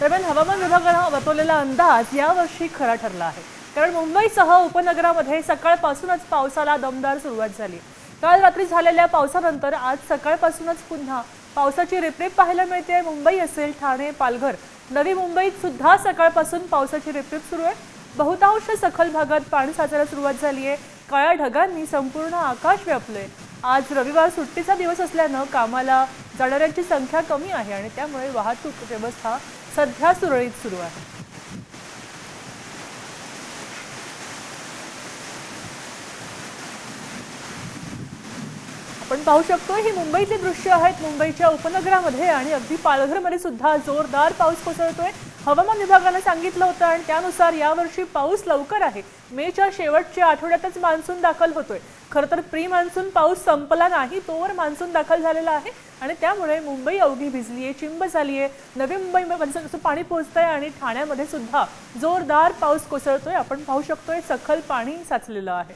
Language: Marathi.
दरम्यान हवामान विभागानं वर्तवलेला अंदाज यावर्षी खरा ठरला आहे। कारण मुंबईसह उपनगरामध्ये सकाळपासूनच पावसाला दमदार सुरुवात झाली। काल रात्री झालेल्या पावसानंतर आज सकाळपासूनच पुन्हा पावसाची रिपरिप पाहायला मिळते। मुंबई असेल, ठाणे, पालघर, नवी मुंबईत सुद्धा सकाळपासून पावसाची रिपरिप सुरू आहे। बहुतांश सखल भागात पाणी साचायला सुरुवात झाली आहे। काळ्या ढगांनी संपूर्ण आकाश व्यापले। आज रविवार सुट्टीचा दिवस असल्यानं कामाला जाणाऱ्यांची संख्या कमी आहे आणि त्यामुळे वाहतूक व्यवस्था सध्या सुरळीत सुरू आहे। आपण पाहू शकतो ही मुंबईचे दृश्य आहेत। मुंबईच्या उपनगरामध्ये आणि अगदी पालघरमध्ये सुद्धा जोरदार पाऊस कोसळतोय। हवामान विभागाने सांगितलं होतं आणि त्यानुसार यावर्षी पाऊस लवकर आहे। मेच्या शेवटच्या आठवड्यातच मान्सून दाखल होतोय। खरं तर प्री मान्सून पाऊस संपला नाही तोवर मान्सून दाखल झालेला आहे आणि त्यामुळे मुंबई अवघी भिजली आहे, चिंब झाली आहे। नवी मुंबईमध्ये कसं पाणी पोहोचतंय आणि ठाण्यामध्ये सुद्धा जोरदार पाऊस कोसळतोय। आपण पाहू शकतोय सखल पाणी साचलेलं आहे।